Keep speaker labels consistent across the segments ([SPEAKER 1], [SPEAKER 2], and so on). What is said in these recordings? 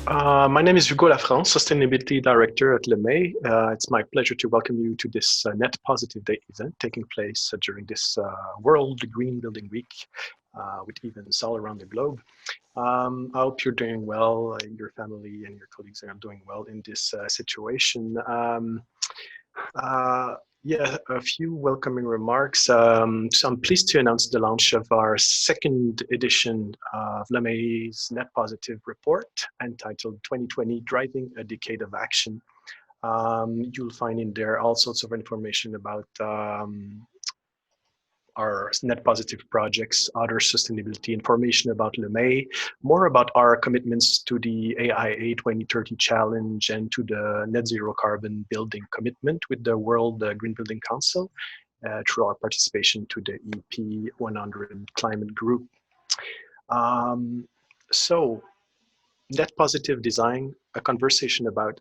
[SPEAKER 1] My name is Hugo Lafrance, Sustainability Director at LeMay. It's my pleasure to welcome you to this Net Positive Day event taking place during this World Green Building Week with events all around the globe. I hope you're doing well, your family and your colleagues are doing well in this situation. Uh, yeah, a few welcoming remarks. So I'm pleased to announce the launch of our second edition of LeMay's Net Positive report entitled 2020 Driving a Decade of Action. You'll find in there all sorts of information about our net positive projects, other sustainability information about LeMay, more about our commitments to the AIA 2030 challenge and to the net zero carbon building commitment with the World Green Building Council through our participation to the EP 100 climate group. Um, so, net positive design, a conversation about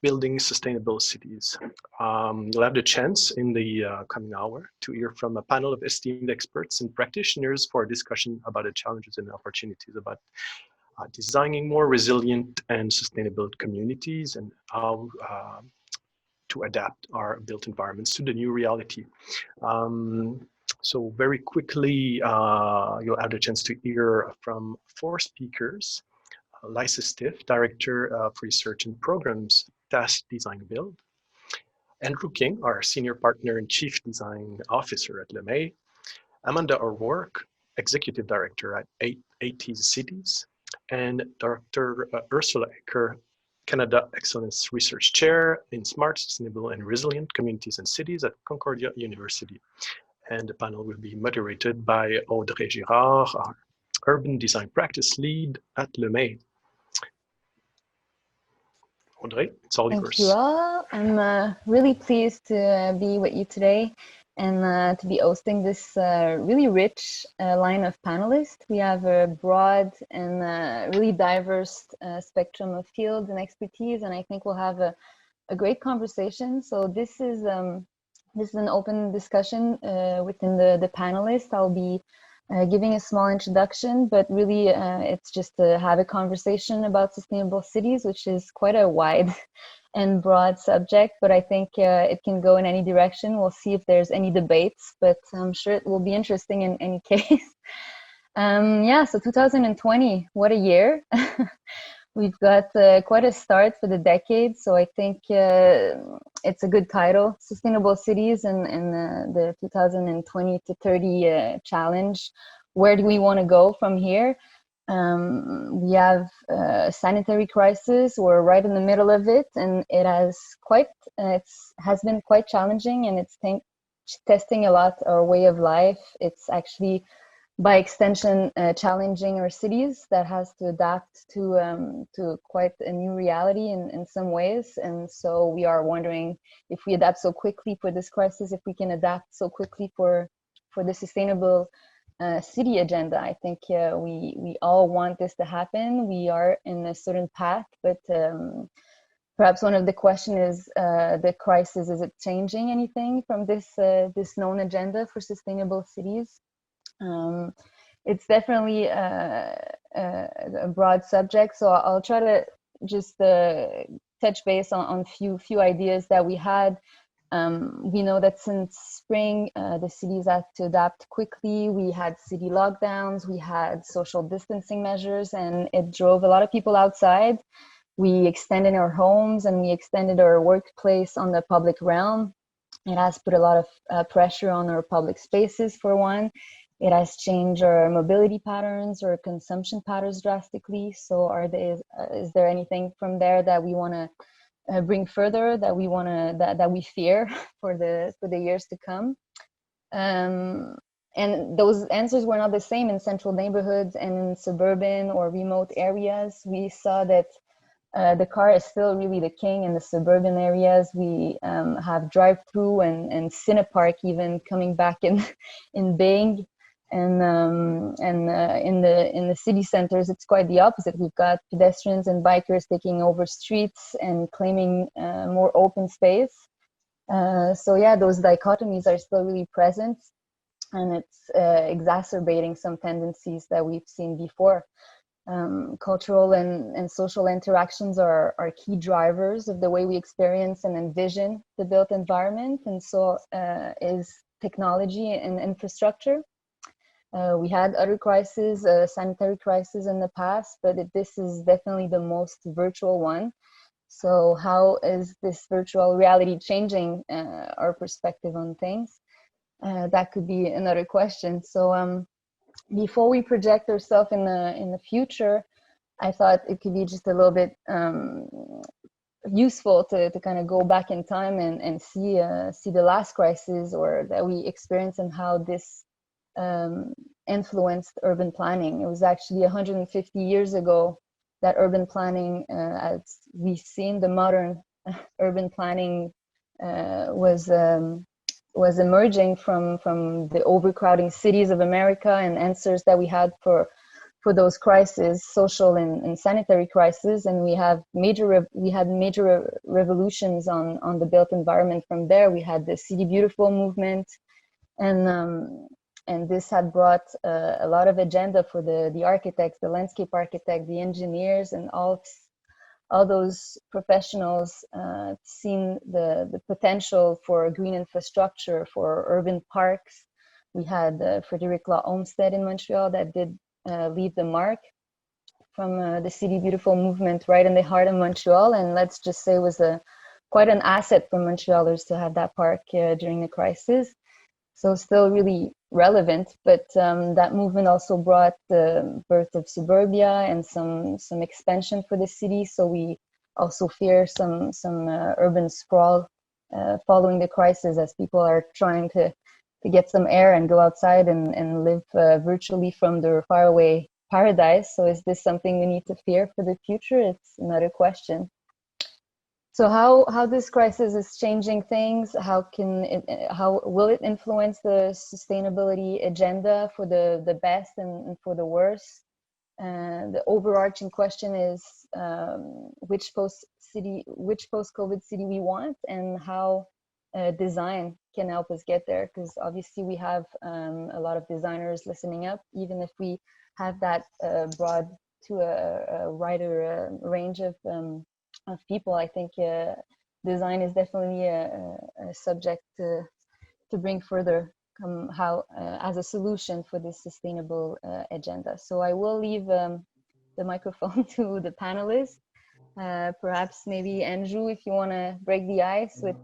[SPEAKER 1] building sustainable cities. You'll have the chance in the coming hour to hear from a panel of esteemed experts and practitioners for a discussion about the challenges and opportunities about designing more resilient and sustainable communities and how to adapt our built environments to the new reality. So very quickly, you'll have the chance to hear from four speakers. Lisa Stiff, Director of Research and Programs, Task Design Build. Andrew King, our Senior Partner and Chief Design Officer at LeMay. Amanda O'Rourke, Executive Director at 80 Cities. And Dr. Ursula Ecker, Canada Excellence Research Chair in Smart, Sustainable and Resilient Communities and Cities at Concordia University. And the panel will be moderated by Audrey Girard, our Urban Design Practice Lead at LeMay. Audrey, it's all yours.
[SPEAKER 2] Thank you all. I'm really pleased to be with you today and to be hosting this really rich line of panelists. We have a broad and really diverse spectrum of fields and expertise, and I think we'll have a great conversation. So this is an open discussion within the panelists. I'll be giving a small introduction, but really it's just to have a conversation about sustainable cities, which is quite a wide and broad subject, but I think it can go in any direction. We'll see if there's any debates, but I'm sure it will be interesting in any case. Yeah, so 2020, what a year. We've got quite a start for the decade, so I think it's a good title, Sustainable Cities and the 2020 to 30 challenge. Where do we want to go from here? We have a sanitary crisis. We're right in the middle of it, and it has been quite challenging, and it's testing a lot our way of life. It's actually, by extension, challenging our cities that has to adapt to quite a new reality in some ways. And so we are wondering if we adapt so quickly for this crisis, if we can adapt so quickly for the sustainable city agenda. I think we all want this to happen. We are in a certain path, but perhaps one of the question is the crisis, is it changing anything from this known agenda for sustainable cities? It's definitely a broad subject, so I'll try to just touch base on few ideas that we had. We know that since spring, the cities had to adapt quickly. We had city lockdowns, we had social distancing measures, and it drove a lot of people outside. We extended our homes and we extended our workplace on the public realm. It has put a lot of pressure on our public spaces, for one. It has changed our mobility patterns or consumption patterns drastically. So is there anything from there that we want to bring further, that we want to that we fear for the years to come? And those answers were not the same in central neighborhoods and in suburban or remote areas. We saw that the car is still really the king in the suburban areas. We have drive-through and Cinepark even coming back in being. And in the city centers, it's quite the opposite. We've got pedestrians and bikers taking over streets and claiming more open space. So yeah, those dichotomies are still really present, and it's exacerbating some tendencies that we've seen before. Cultural and social interactions are key drivers of the way we experience and envision the built environment, and so is technology and infrastructure. We had other crises, sanitary crises in the past, but this is definitely the most virtual one. So how is this virtual reality changing our perspective on things? That could be another question. So before we project ourselves in the future, I thought it could be just a little bit useful to kind of go back in time and see the last crisis or that we experienced and how this influenced urban planning. It was actually 150 years ago that urban planning, as we've seen, the modern urban planning was emerging from the overcrowding cities of America and answers that we had for those crises, social and sanitary crises, and we had major revolutions on the built environment from there. We had the City Beautiful movement, and this had brought a lot of agenda for the architects, the landscape architect, the engineers, and all those professionals seen the potential for green infrastructure, for urban parks. We had Frederick Law Olmsted in Montreal that did leave the mark from the City Beautiful movement right in the heart of Montreal, and let's just say it was quite an asset for Montrealers to have that park during the crisis. So still really relevant, but that movement also brought the birth of suburbia and some expansion for the city. So we also fear some urban sprawl following the crisis, as people are trying to get some air and go outside and live virtually from their faraway paradise. So is this something we need to fear for the future? It's another question. So how this crisis is changing things? How will it influence the sustainability agenda for the best and for the worst? The overarching question is which post-COVID city we want, and how design can help us get there. Because obviously we have a lot of designers listening up, even if we have that broad to a wider range of people. I think design is definitely a subject to bring further how as a solution for this sustainable agenda. So I will leave the microphone to the panelists. Perhaps maybe Andrew, if you want to break the ice with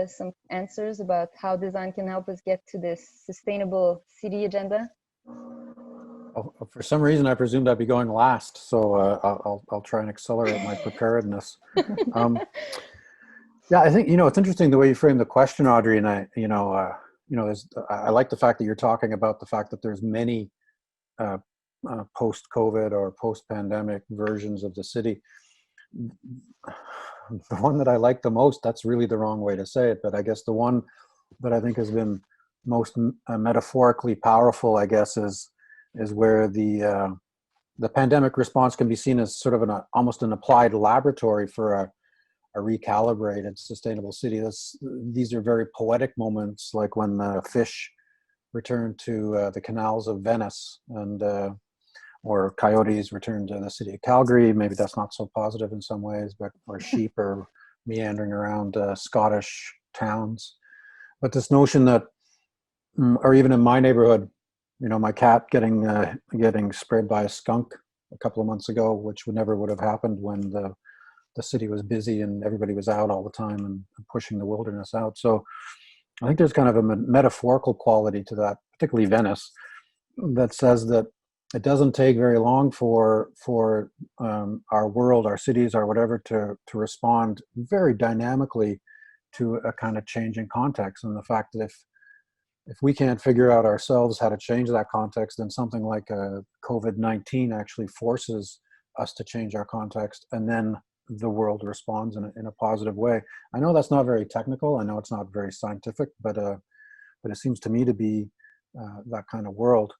[SPEAKER 2] some answers about how design can help us get to this sustainable city agenda.
[SPEAKER 3] Oh, for some reason, I presumed I'd be going last, so I'll try and accelerate my preparedness. Yeah, I think it's interesting the way you frame the question, Audrey, and I like the fact that you're talking about the fact that there's many post-COVID or post-pandemic versions of the city. The one that I like the most, that's really the wrong way to say it, but I guess the one that I think has been most metaphorically powerful, I guess, is where the pandemic response can be seen as sort of almost an applied laboratory for a recalibrated sustainable city. These are very poetic moments, like when the fish return to the canals of Venice, and or coyotes return to the city of Calgary. Maybe that's not so positive in some ways, but or sheep are meandering around Scottish towns. But this notion that, or even in my neighborhood, my cat getting sprayed by a skunk a couple of months ago, which never would have happened when the city was busy and everybody was out all the time and pushing the wilderness out. So I think there's kind of a metaphorical quality to that, particularly Venice, that says that it doesn't take very long for our world, our cities, or whatever to respond very dynamically to a kind of changing context. And the fact that if we can't figure out ourselves how to change that context, then something like COVID-19 actually forces us to change our context, and then the world responds in a positive way. I know that's not very technical. I know it's not very scientific, but it seems to me to be that kind of world.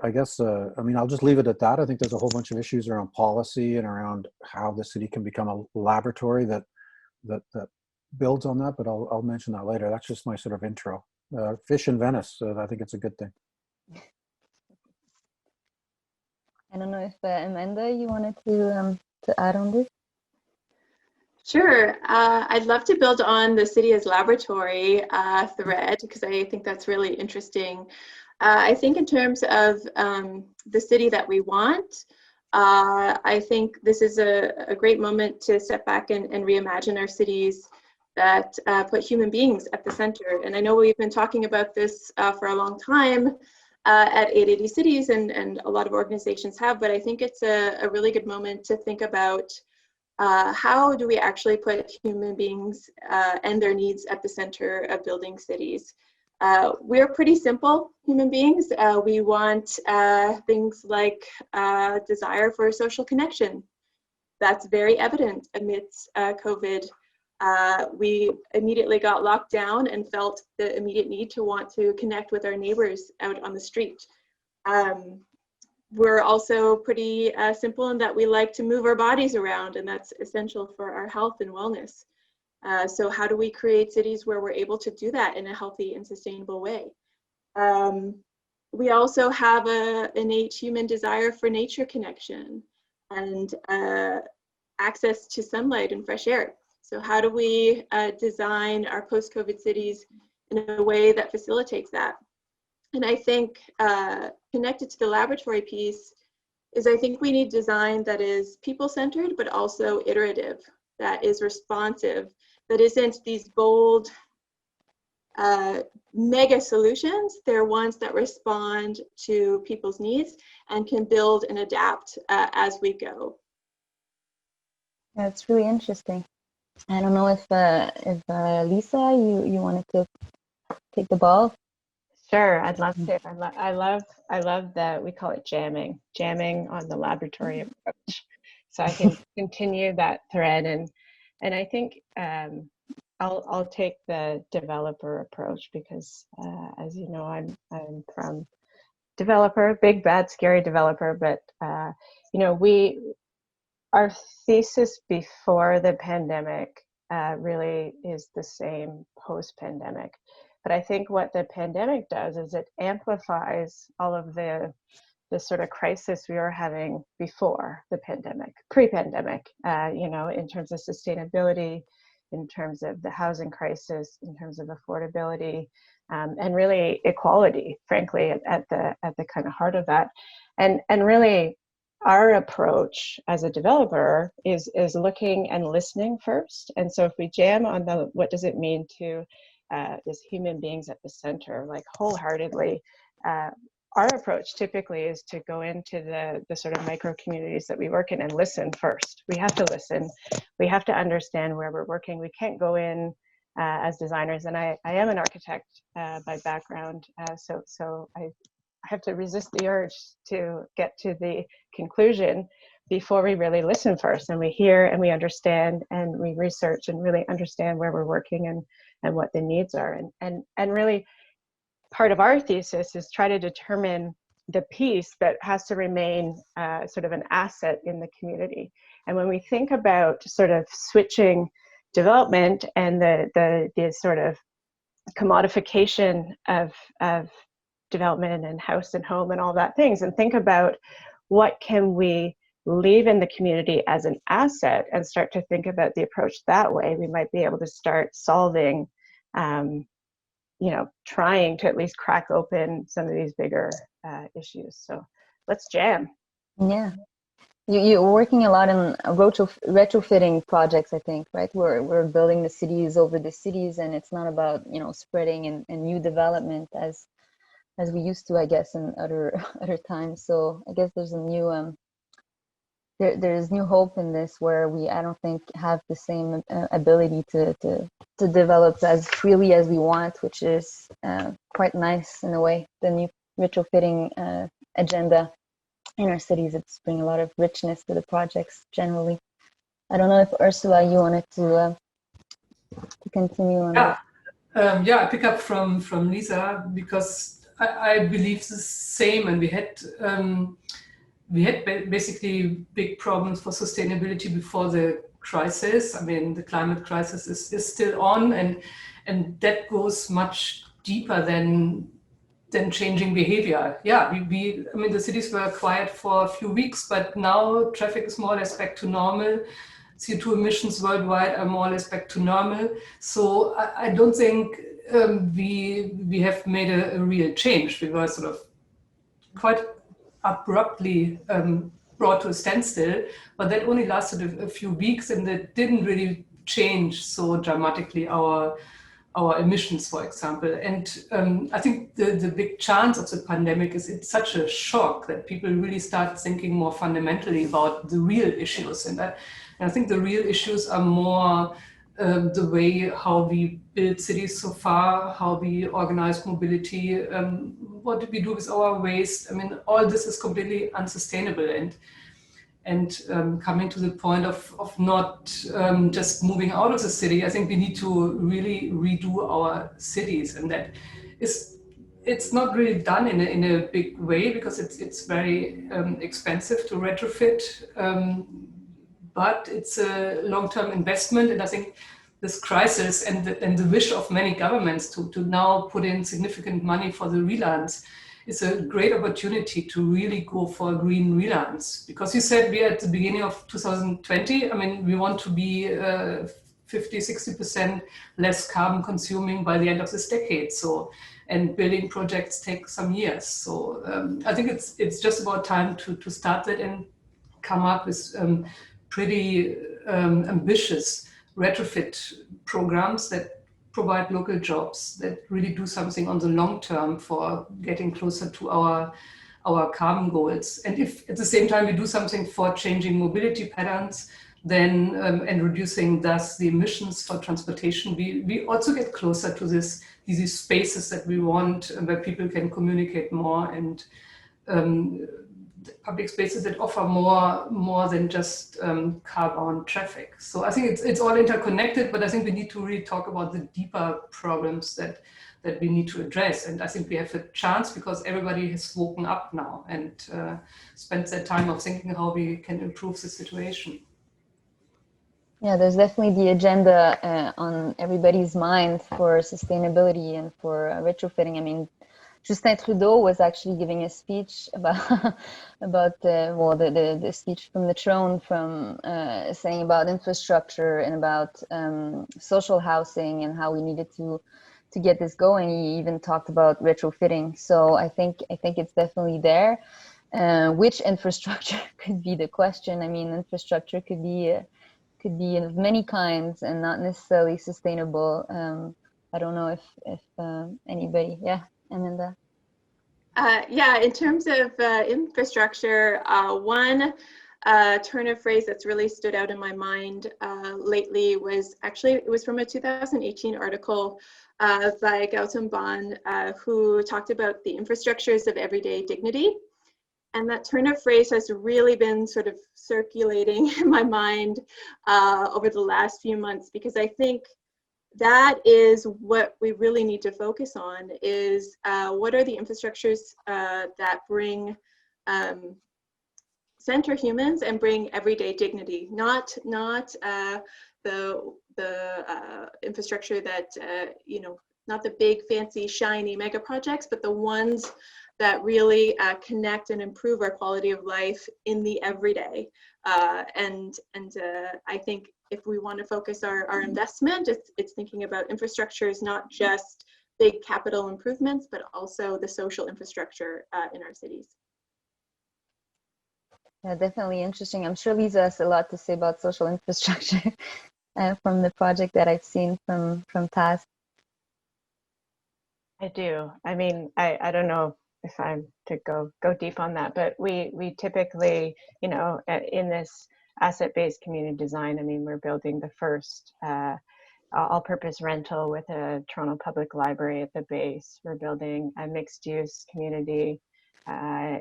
[SPEAKER 3] I guess, I'll just leave it at that. I think there's a whole bunch of issues around policy and around how the city can become a laboratory that builds on that, but I'll mention that later. That's just my sort of intro. Fish in Venice, I think it's a good thing.
[SPEAKER 2] I don't know if Amanda, you wanted to add on this?
[SPEAKER 4] Sure. I'd love to build on the city as laboratory thread, because I think that's really interesting. I think in terms of the city that we want, I think this is a great moment to step back and reimagine our cities that put human beings at the center. And I know we've been talking about this for a long time at 880 Cities, and a lot of organizations have, but I think it's a really good moment to think about how do we actually put human beings and their needs at the center of building cities. We're pretty simple human beings. We want things like desire for social connection. That's very evident amidst COVID. We immediately got locked down and felt the immediate need to want to connect with our neighbors out on the street. We're also pretty simple in that we like to move our bodies around, and that's essential for our health and wellness. So how do we create cities where we're able to do that in a healthy and sustainable way? We also have an innate human desire for nature connection and access to sunlight and fresh air. So how do we design our post-COVID cities in a way that facilitates that? And I think connected to the laboratory piece is I think we need design that is people-centered, but also iterative, that is responsive, that isn't these bold mega solutions. They're ones that respond to people's needs and can build and adapt as we go.
[SPEAKER 2] That's really interesting. I don't know if Lisa, you wanted to take the ball.
[SPEAKER 5] Sure, I'd love to. I love that we call it jamming on the laboratory approach. So I can continue that thread, and I think I'll take the developer approach because, as you know, I'm from developer, big bad scary developer, but you know, our thesis before the pandemic really is the same post-pandemic. But I think what the pandemic does is it amplifies all of the sort of crisis we were having before the pandemic, pre-pandemic, you know, in terms of sustainability, in terms of the housing crisis, in terms of affordability, and really equality, frankly, at the kind of heart of that. And really, our approach as a developer is looking and listening first. And so if we jam on the what does it mean to is human beings at the center, like wholeheartedly, our approach typically is to go into the sort of micro communities that we work in and listen first. We have to listen. We have to understand where we're working. We can't go in as designers, and I am an architect by background, so I have to resist the urge to get to the conclusion before we really listen first, and we hear and we understand and we research and really understand where we're working and what the needs are. And really part of our thesis is try to determine the piece that has to remain sort of an asset in the community. And when we think about sort of switching development and the sort of commodification of development and house and home and all that things, and think about what can we leave in the community as an asset and start to think about the approach that way, we might be able to start solving, you know, trying to at least crack open some of these bigger issues. So let's jam.
[SPEAKER 2] Yeah. You're working a lot in retrofitting projects, I think, right? We're building the cities over the cities, and it's not about, you know, spreading and new development as we used to, I guess, in other times. So I guess there's a new there's new hope in this, where we, I don't think, have the same ability to develop as freely as we want, which is quite nice in a way. The new retrofitting agenda in our cities, it's bringing a lot of richness to the projects generally. I don't know if Ursula, you wanted to continue on.
[SPEAKER 6] Yeah, I pick up from Lisa, because I believe the same, and we had basically big problems for sustainability before the crisis. I mean, the climate crisis is still on, and that goes much deeper than then changing behavior. Yeah, I mean, the cities were quiet for a few weeks, but now traffic is more or less back to normal. CO2 emissions worldwide are more or less back to normal. So I don't think we have made a real change. We were sort of quite abruptly brought to a standstill, but that only lasted a few weeks, and that didn't really change so dramatically our emissions, for example. And I think the big chance of the pandemic is it's such a shock that people really start thinking more fundamentally about the real issues. And I think the real issues are more the way how we build cities so far, how we organize mobility, what do we do with our waste. I mean, all this is completely unsustainable. And coming to the point of not just moving out of the city, I think we need to really redo our cities, and that it's not really done in a big way because it's very expensive to retrofit, but it's a long-term investment. And I think this crisis and the wish of many governments to now put in significant money for the relance is a great opportunity to really go for a green relance. Because you said we are at the beginning of 2020. I mean, we want to be 50, 60% less carbon consuming by the end of this decade. So, and building projects take some years. So I think it's just about time to start that and come up with pretty ambitious retrofit programs that provide local jobs that really do something on the long term for getting closer to our carbon goals. And if at the same time we do something for changing mobility patterns, then and reducing thus the emissions for transportation, we also get closer to these spaces that we want, where people can communicate more, and public spaces that offer more than just car-bound traffic. So I think it's all interconnected, but I think we need to really talk about the deeper problems that we need to address. And I think we have a chance because everybody has woken up now and spent their time of thinking how we can improve the situation.
[SPEAKER 2] Yeah, there's definitely the agenda on everybody's mind for sustainability and for retrofitting. I mean, Justin Trudeau was actually giving a speech about the speech from the throne, from saying about infrastructure and about social housing and how we needed to get this going. He even talked about retrofitting. So I think it's definitely there. Which infrastructure could be the question? I mean, infrastructure could be of many kinds and not necessarily sustainable. I don't know if anybody, yeah. Amanda?
[SPEAKER 4] Yeah, in terms of infrastructure, one turn of phrase that's really stood out in my mind lately was actually, it was from a 2018 article by Gautam Ban, who talked about the infrastructures of everyday dignity. And that turn of phrase has really been sort of circulating in my mind over the last few months, because I think that is what we really need to focus on, is what are the infrastructures that bring center humans and bring everyday dignity, not the infrastructure that not the big fancy shiny mega projects, but the ones that really connect and improve our quality of life in the everyday. And I think if we want to focus our investment, it's thinking about infrastructures, not just big capital improvements, but also the social infrastructure in our cities.
[SPEAKER 2] Yeah, definitely interesting. I'm sure Lisa has a lot to say about social infrastructure from the project that I've seen from TAS.
[SPEAKER 5] I do. I mean, I don't know if I'm to go deep on that, but we typically, in this asset-based community design, I mean, we're building the first all-purpose rental with a Toronto Public Library at the base. We're building a mixed-use community,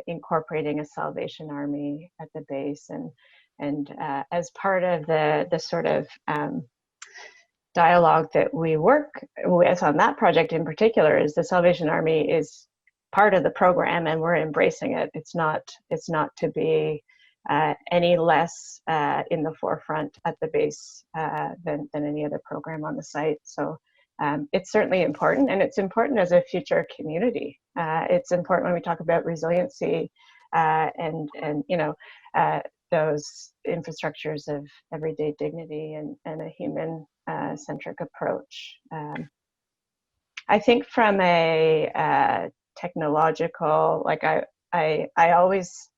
[SPEAKER 5] incorporating a Salvation Army at the base, and as part of the sort of dialogue that we work with on that project in particular, is the Salvation Army is part of the program, and we're embracing it. It's not to be any less in the forefront at the base than any other program on the site. So it's certainly important, and it's important as a future community. It's important when we talk about resiliency and those infrastructures of everyday dignity and a human-centric approach. I think from a technological, like I always,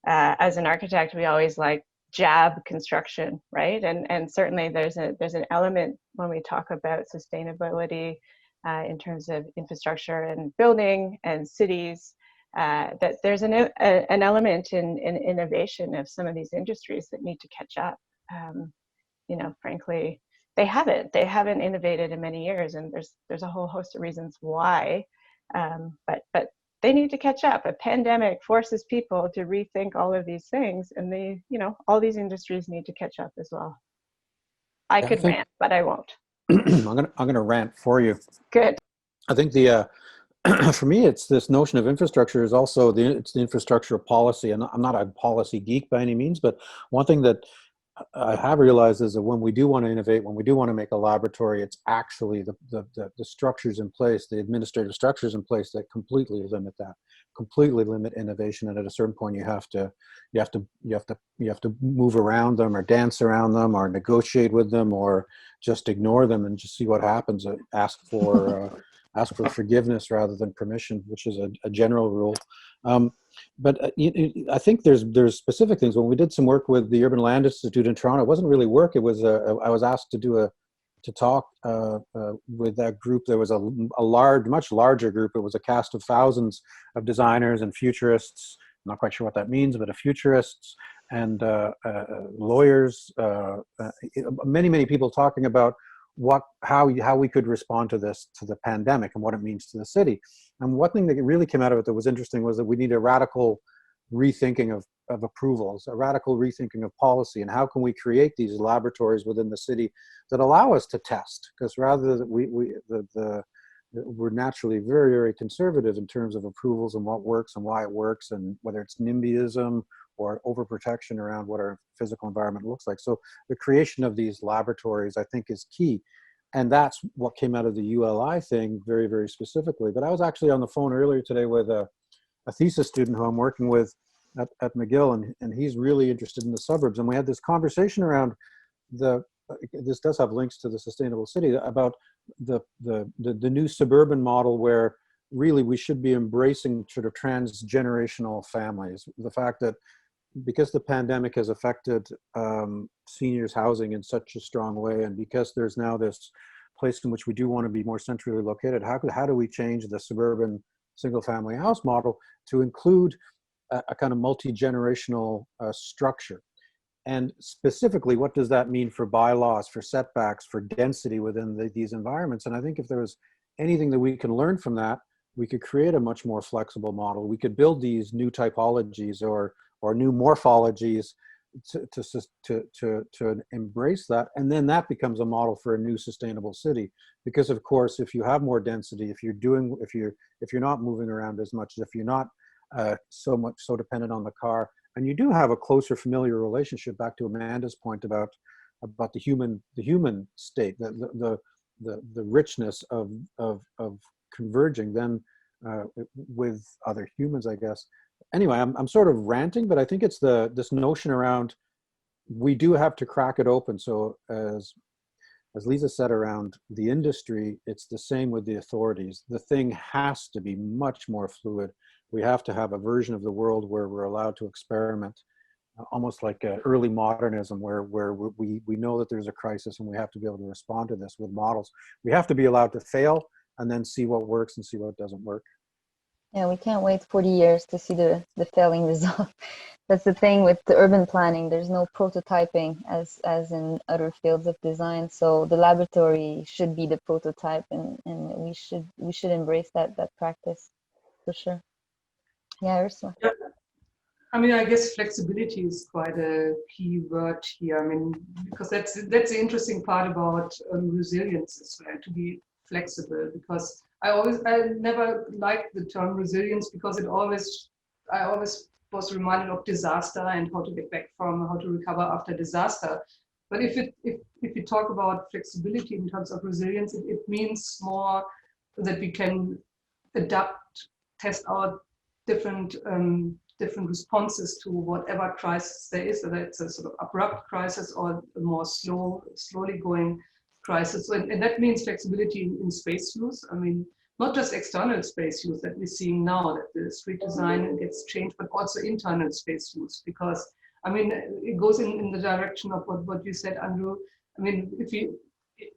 [SPEAKER 5] as an architect, we always like jab construction, right? And certainly there's an element when we talk about sustainability in terms of infrastructure and building and cities, that there's an element in innovation of some of these industries that need to catch up. Frankly, they haven't innovated in many years, and there's a whole host of reasons why, but they need to catch up. A pandemic forces people to rethink all of these things, and all these industries need to catch up as well. I could rant, but I won't.
[SPEAKER 3] I'm gonna rant for you.
[SPEAKER 5] Good.
[SPEAKER 3] I think the for me, it's this notion of infrastructure is also it's the infrastructure of policy, and I'm not a policy geek by any means, but one thing that I have realized is that when we do want to innovate, when we do want to make a laboratory, it's actually the structures in place, the administrative structures in place that completely limit innovation. And at a certain point, you have to move around them, or dance around them, or negotiate with them, or just ignore them and just see what happens. Ask for forgiveness rather than permission, which is a general rule. But I think there's specific things. When we did some work with the Urban Land Institute in Toronto, it wasn't really work. It was I was asked to talk with that group. There was a much larger group. It was a cast of thousands of designers and futurists. I'm not quite sure what that means, but futurists and lawyers, many people talking about how we could respond to the pandemic and what it means to the city. And one thing that really came out of it that was interesting was that we need a radical rethinking of approvals, a radical rethinking of policy, and how can we create these laboratories within the city that allow us to test? Because rather than we're naturally very, very conservative in terms of approvals and what works and why it works, and whether it's NIMBYism or overprotection around what our physical environment looks like. So the creation of these laboratories, I think, is key. And that's what came out of the ULI thing very, very specifically. But I was actually on the phone earlier today with a thesis student who I'm working with at McGill, and he's really interested in the suburbs. And we had this conversation around this does have links to the sustainable city, about the new suburban model, where really we should be embracing sort of transgenerational families. The fact that because the pandemic has affected seniors housing in such a strong way, and because there's now this place in which we do want to be more centrally located, how do we change the suburban single family house model to include a kind of multi-generational structure? And specifically, what does that mean for bylaws, for setbacks, for density within these environments? And I think if there was anything that we can learn from that, we could create a much more flexible model. We could build these new typologies or new morphologies to embrace that, and then that becomes a model for a new sustainable city. Because of course, if you have more density, if you're not moving around as much, if you're not so dependent on the car, and you do have a closer familiar relationship, back to Amanda's point about the human state, the richness of converging then with other humans, I guess. Anyway, I'm sort of ranting, but I think it's this notion around we do have to crack it open. So as Lisa said around the industry, it's the same with the authorities. The thing has to be much more fluid. We have to have a version of the world where we're allowed to experiment, almost like early modernism, where we know that there's a crisis and we have to be able to respond to this with models. We have to be allowed to fail and then see what works and see what doesn't work.
[SPEAKER 2] Yeah, we can't wait 40 years to see the failing result. That's the thing with the urban planning. There's no prototyping as in other fields of design. So the laboratory should be the prototype, and we should embrace that practice for sure. Yeah, Ursula.
[SPEAKER 6] Yeah. I mean, I guess flexibility is quite a key word here. I mean, because that's the interesting part about resilience as well, to be flexible. Because I never liked the term resilience, because I always was reminded of disaster and how to get back from, how to recover after disaster. But if if we talk about flexibility in terms of resilience, it means more that we can adapt, test out different different responses to whatever crisis there is, whether it's a sort of abrupt crisis or a more slowly going crisis. And that means flexibility in space use. I mean, not just external space use that we're seeing now, that the street design gets changed, but also internal space use, because I mean, it goes in the direction of what you said, Andrew. I mean, if we,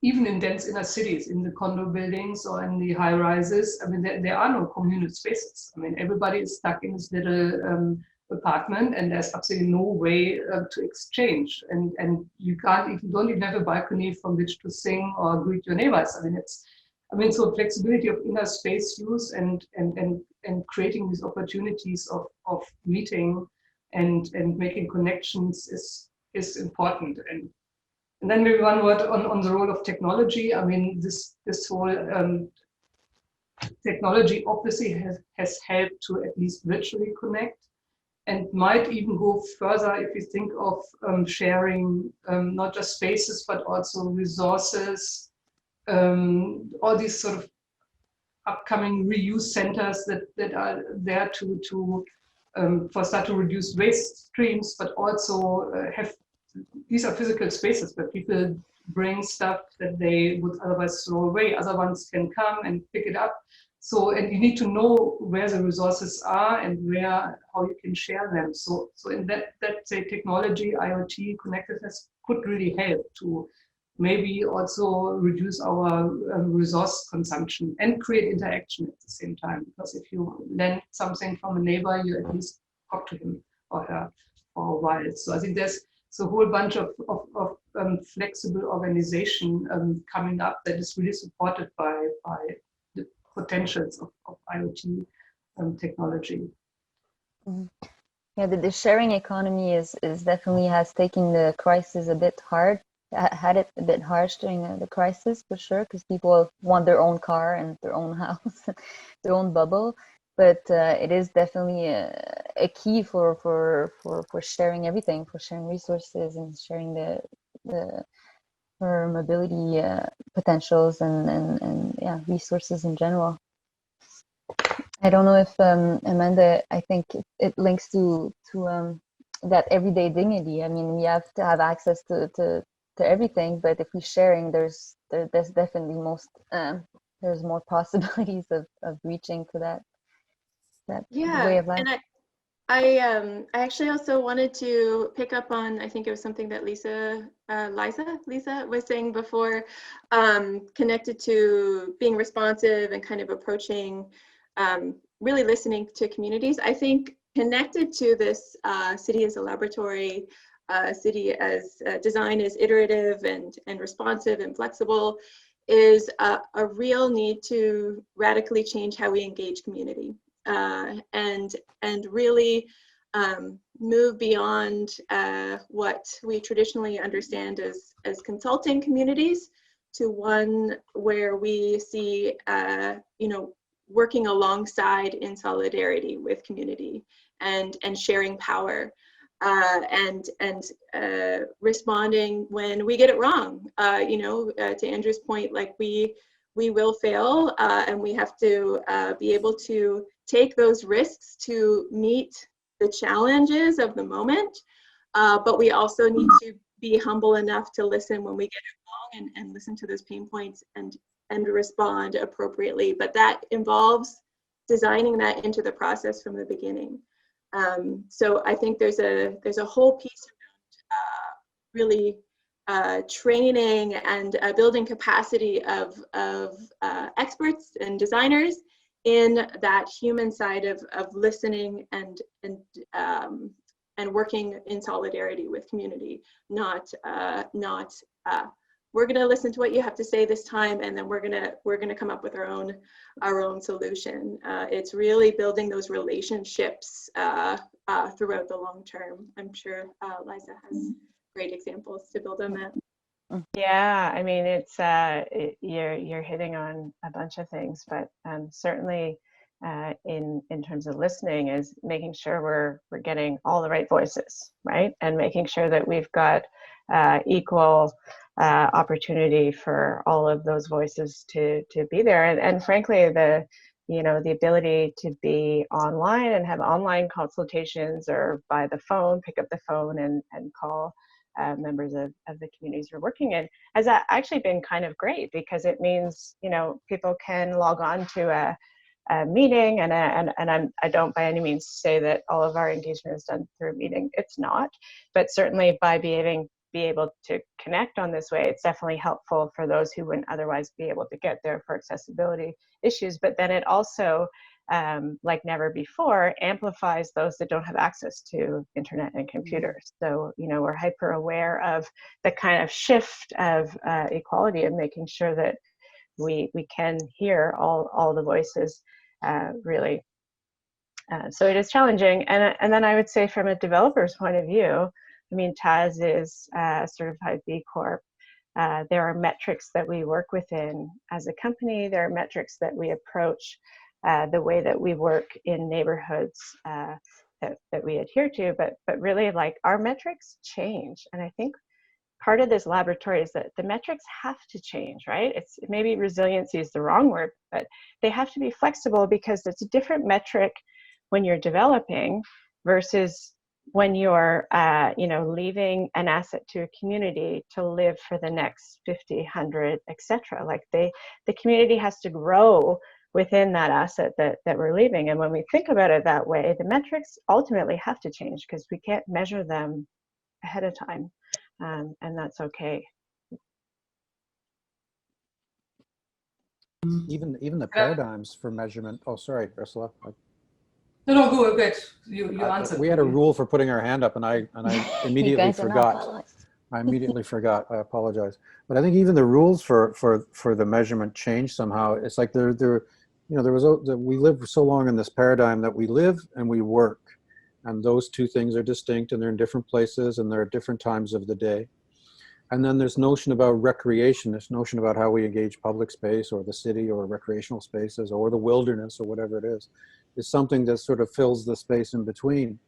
[SPEAKER 6] even in dense inner cities, in the condo buildings or in the high rises, I mean, there are no communal spaces. I mean, everybody is stuck in this little apartment, and there's absolutely no way to exchange. And you can't, you don't even have a balcony from which to sing or greet your neighbors. I mean, so flexibility of inner space use and creating these opportunities of meeting and making connections is important. And then maybe one word on the role of technology. I mean, this whole technology obviously has helped to at least virtually connect, and might even go further if you think of sharing not just spaces but also resources. All these sort of upcoming reuse centers that are there to for start to reduce waste streams, but also have, these are physical spaces where people bring stuff that they would otherwise throw away. Other ones can come and pick it up. So, and you need to know where the resources are and how you can share them. So in that say technology, IoT, connectedness could really help to maybe also reduce our resource consumption and create interaction at the same time. Because if you lend something from a neighbor, you at least talk to him or her for a while. So I think there's a whole bunch of flexible organization coming up that is really supported by the potentials of IoT technology.
[SPEAKER 2] Mm-hmm. Yeah, the sharing economy is definitely has taken the crisis a bit hard. Had it a bit harsh during the crisis, for sure, because people want their own car and their own house, their own bubble. But it is definitely a key for sharing everything, for sharing resources and sharing for mobility potentials and yeah, resources in general. I don't know if Amanda, I think it links to that everyday dignity. I mean, we have to have access to everything, but if we're sharing, there's definitely there's more possibilities of reaching to that way of life.
[SPEAKER 4] And I actually also wanted to pick up on, I think it was something that Lisa was saying before, connected to being responsive and kind of approaching, really listening to communities. I think connected to this city as a laboratory, city as design is iterative and responsive and flexible, is a real need to radically change how we engage community. And really move beyond what we traditionally understand as consulting communities to one where we see, working alongside in solidarity with community and sharing power and responding when we get it wrong. To Andrew's point, like we will fail and we have to be able to take those risks to meet the challenges of the moment, but we also need to be humble enough to listen when we get it wrong and listen to those pain points and respond appropriately. But that involves designing that into the process from the beginning. So I think there's a whole piece around really training and building capacity of experts and designers in that human side of listening and working in solidarity with community, not we're going to listen to what you have to say this time, and then we're going to come up with our own solution. It's really building those relationships throughout the long term. I'm sure Liza has great examples to build on that.
[SPEAKER 5] Yeah, I mean, it's you're hitting on a bunch of things, but certainly in terms of listening is making sure we're getting all the right voices, right, and making sure that we've got equal opportunity for all of those voices to be there. And frankly, the ability to be online and have online consultations or by the phone, pick up the phone and call members of the communities you're working in has actually been kind of great, because it means, people can log on to a meeting, and I don't by any means say that all of our engagement is done through a meeting. It's not, but certainly by be able to connect on this way, it's definitely helpful for those who wouldn't otherwise be able to get there for accessibility issues. But then it also, like never before, amplifies those that don't have access to internet and computers. So, we're hyper aware of the kind of shift of equality and making sure that we can hear all the voices, really. So it is challenging. And then I would say, from a developer's point of view, I mean, TAS is certified B Corp. There are metrics that we work within as a company. There are metrics that we approach the way that we work in neighborhoods that we adhere to. But really, like, our metrics change. And I think part of this laboratory is that the metrics have to change, right? It's maybe resiliency is the wrong word, but they have to be flexible, because it's a different metric when you're developing versus when you're leaving an asset to a community to live for the next 50, 100, etc. Like, the community has to grow within that asset that we're leaving. And when we think about it that way, the metrics ultimately have to change, because we can't measure them ahead of time, and that's okay.
[SPEAKER 3] Even the paradigms for measurement. Oh, sorry, Ursula.
[SPEAKER 6] No, go ahead. You answered.
[SPEAKER 3] We had a rule for putting our hand up, and I immediately forgot. I immediately forgot. I apologize. But I think even the rules for the measurement changed somehow. It's like we live so long in this paradigm that we live and we work, and those two things are distinct, and they're in different places, and they're at different times of the day. And then there's notion about recreation, this notion about how we engage public space or the city or recreational spaces or the wilderness or whatever it is something that sort of fills the space in between.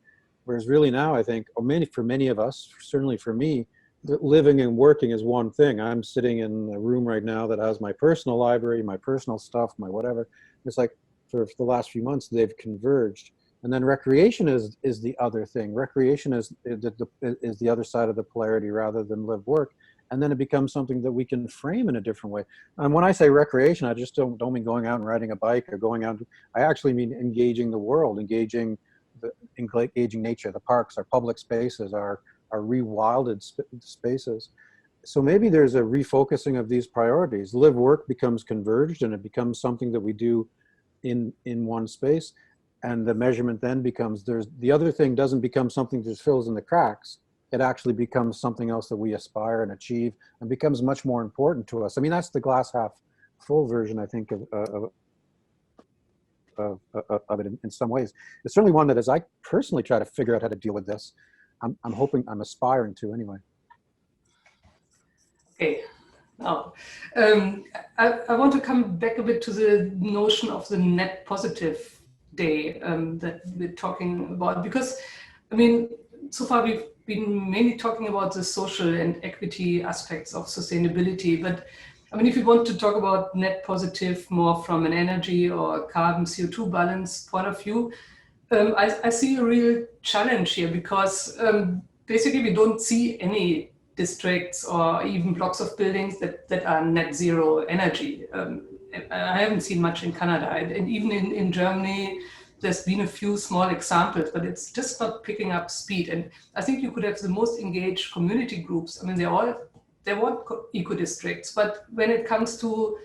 [SPEAKER 3] Whereas really now, I think, for many of us, certainly for me, living and working is one thing. I'm sitting in a room right now that has my personal library, my personal stuff, my whatever. It's like for the last few months, they've converged. And then recreation is the other thing. Recreation is the other side of the polarity rather than live work. And then it becomes something that we can frame in a different way. And when I say recreation, I just don't mean going out and riding a bike or going out. I actually mean engaging the world, engaging nature, the parks, our public spaces, our rewilded spaces. So maybe there's a refocusing of these priorities. Live work becomes converged, and it becomes something that we do in one space. And the measurement then becomes, the other thing doesn't become something that just fills in the cracks. It actually becomes something else that we aspire and achieve, and becomes much more important to us. I mean, that's the glass half full version, I think, of it in some ways. It's certainly one that, as I personally try to figure out how to deal with this, I'm aspiring to anyway.
[SPEAKER 6] Okay. Now, I want to come back a bit to the notion of the net positive day that we're talking about, because, I mean, so far we've been mainly talking about the social and equity aspects of sustainability, but I mean, if you want to talk about net positive more from an energy or carbon CO2 balance point of view, I see a real challenge here, because basically we don't see any districts or even blocks of buildings that are net zero energy. I haven't seen much in Canada, and even in Germany, there's been a few small examples, but it's just not picking up speed. And I think you could have the most engaged community groups. I mean, they want eco-districts, but when it comes to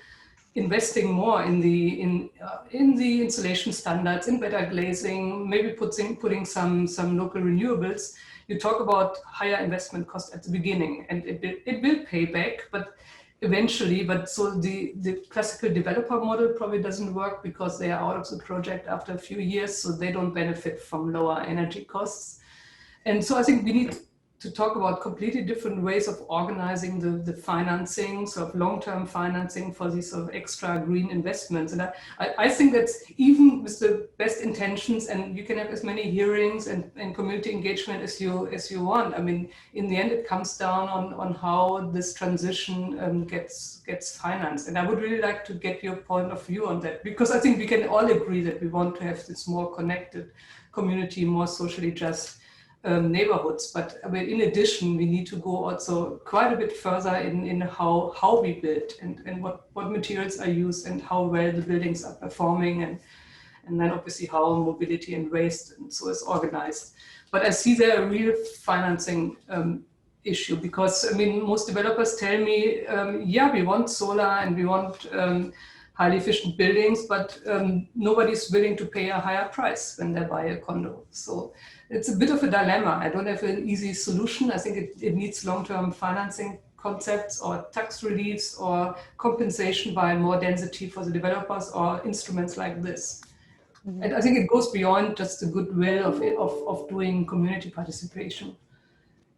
[SPEAKER 6] investing more in the insulation standards, in better glazing, maybe putting some local renewables, you talk about higher investment cost at the beginning, and it will pay back, but eventually. But so the classical developer model probably doesn't work, because they are out of the project after a few years, so they don't benefit from lower energy costs. And so I think we need to talk about completely different ways of organizing the financing, sort of long-term financing for these sort of extra green investments. And I think that's even with the best intentions, and you can have as many hearings and community engagement as you want. I mean, in the end, it comes down on how this transition gets financed. And I would really like to get your point of view on that, because I think we can all agree that we want to have this more connected community, more socially just neighborhoods. But I mean, in addition, we need to go also quite a bit further in how we build and what materials are used and how well the buildings are performing, and then obviously how mobility and waste and so is organized. But I see there a real financing issue, because I mean, most developers tell me, yeah, we want solar and we want highly efficient buildings, but nobody's willing to pay a higher price when they buy a condo. So it's a bit of a dilemma. I don't have an easy solution. I think it needs long-term financing concepts or tax reliefs or compensation by more density for the developers or instruments like this.
[SPEAKER 2] Mm-hmm.
[SPEAKER 6] And I think it goes beyond just the goodwill of doing community participation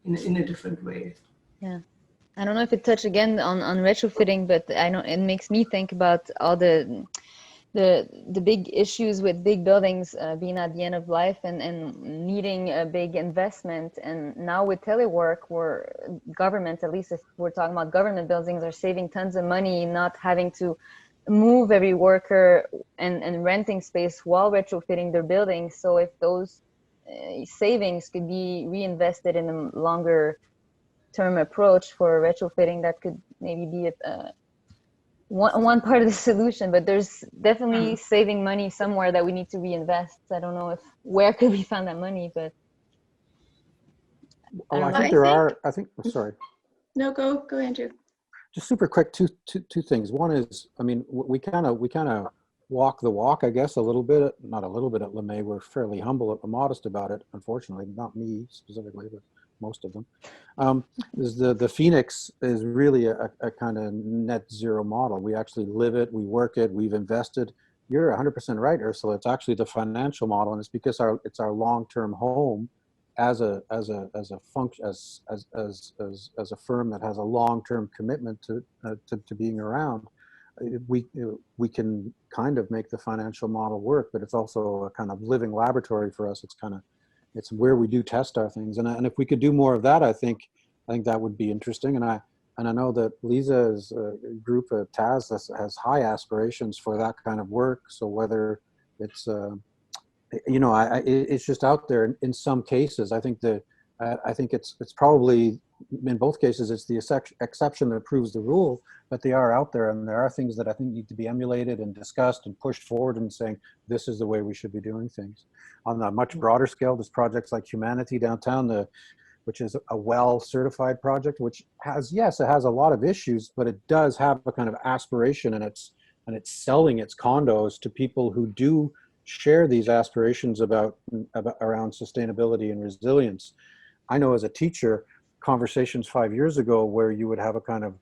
[SPEAKER 6] in a different way.
[SPEAKER 2] Yeah. I don't know if it touched again on retrofitting, but I know it makes me think about all the big issues with big buildings being at the end of life and needing a big investment. And now with telework, where governments, at least if we're talking about government buildings, are saving tons of money, not having to move every worker and renting space while retrofitting their buildings. So if those savings could be reinvested in a longer term approach for retrofitting, that could maybe be one part of the solution. But there's definitely saving money somewhere that we need to reinvest. I don't know where could we find that money, but
[SPEAKER 3] I think sorry.
[SPEAKER 4] No, go Andrew.
[SPEAKER 3] Just super quick, two things. One is, I mean, we kind of walk the walk, I guess, a little bit, not a little bit at LeMay. We're fairly humble, modest about it, unfortunately, not me specifically, but most of them. Is the Phoenix is really a kind of net zero model. We actually live it, we work it, we've invested. You're 100% right, Ursula. It's actually the financial model, and it's because it's our long-term home as a function, as a firm that has a long-term commitment to being around. We can kind of make the financial model work, but it's also a kind of living laboratory for us. It's where we do test our things, and if we could do more of that, I think that would be interesting. And I know that Lisa's group at TAS has high aspirations for that kind of work. So whether it's it's just out there in some cases. I think it's probably in both cases it's the exception that proves the rule, but they are out there, and there are things that I think need to be emulated and discussed and pushed forward and saying this is the way we should be doing things. On a much broader scale, there's projects like Humanity Downtown, which is a well-certified project, which has a lot of issues, but it does have a kind of aspiration, and it's selling its condos to people who do share these aspirations about around sustainability and resilience. I know as a teacher, conversations 5 years ago where you would have a kind of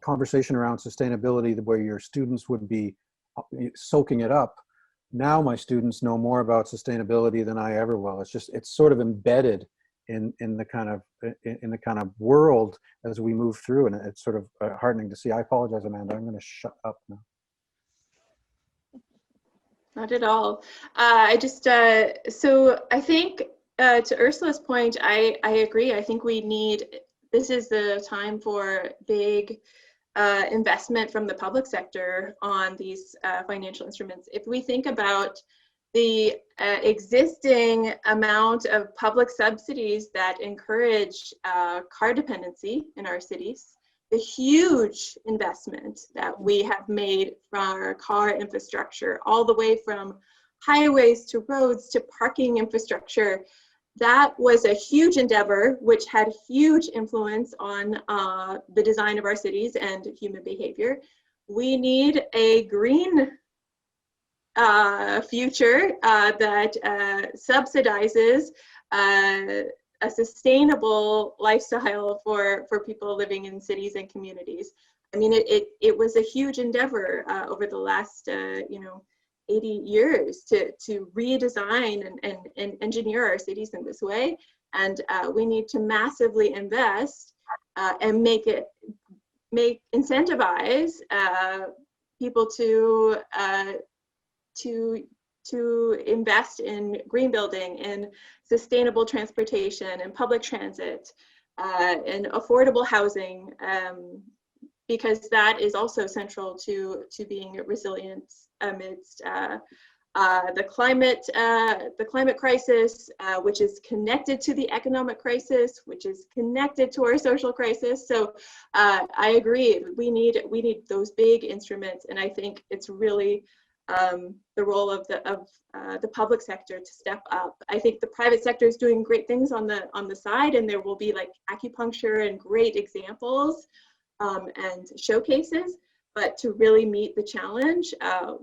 [SPEAKER 3] conversation around sustainability where your students would be soaking it up. Now my students know more about sustainability than I ever will. It's sort of embedded in the kind of world as we move through, and it's sort of heartening to see. I apologize, Amanda. I'm going to shut up now.
[SPEAKER 4] Not at all. So I think to Ursula's point, I agree. I think this is the time for big investment from the public sector on these financial instruments. If we think about the existing amount of public subsidies that encourage car dependency in our cities, the huge investment that we have made from our car infrastructure, all the way from highways to roads to parking infrastructure, that was a huge endeavor which had huge influence on the design of our cities and human behavior. We need a green future that subsidizes a sustainable lifestyle for people living in cities and communities. I mean, it was a huge endeavor over the last 80 years to redesign and engineer our cities in this way. And we need to massively invest and incentivize people to invest in green building, in sustainable transportation and public transit, and affordable housing, because that is also central to being resilient amidst the climate crisis, which is connected to the economic crisis, which is connected to our social crisis. So I agree, we need those big instruments, and I think it's really the role of the public sector to step up. I think the private sector is doing great things on the side, and there will be like acupuncture and great examples and showcases. But to really meet the challenge,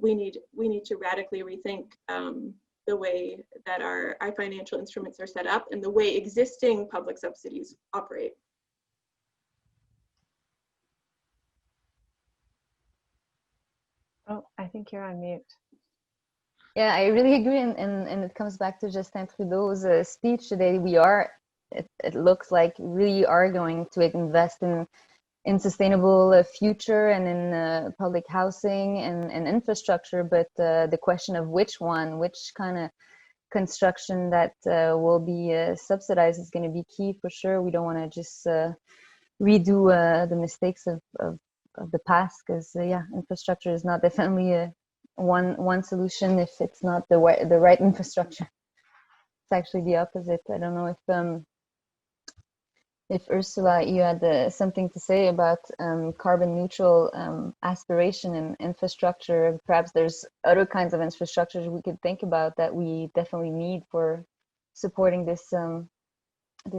[SPEAKER 4] we need to radically rethink the way that our financial instruments are set up and the way existing public subsidies operate.
[SPEAKER 5] Oh, I think you're on mute.
[SPEAKER 2] Yeah, I really agree, and it comes back to Justin Trudeau's speech today. It looks like really are going to invest in sustainable future and in public housing and infrastructure, but the question of which kind of construction that will be subsidized is going to be key for sure. We don't want to just redo the mistakes of the past, because yeah, infrastructure is not definitely one solution if it's not the right infrastructure. It's actually the opposite. I don't know if Ursula, you had something to say about carbon neutral aspiration and infrastructure. Perhaps there's other kinds of infrastructures we could think about that we definitely need for supporting this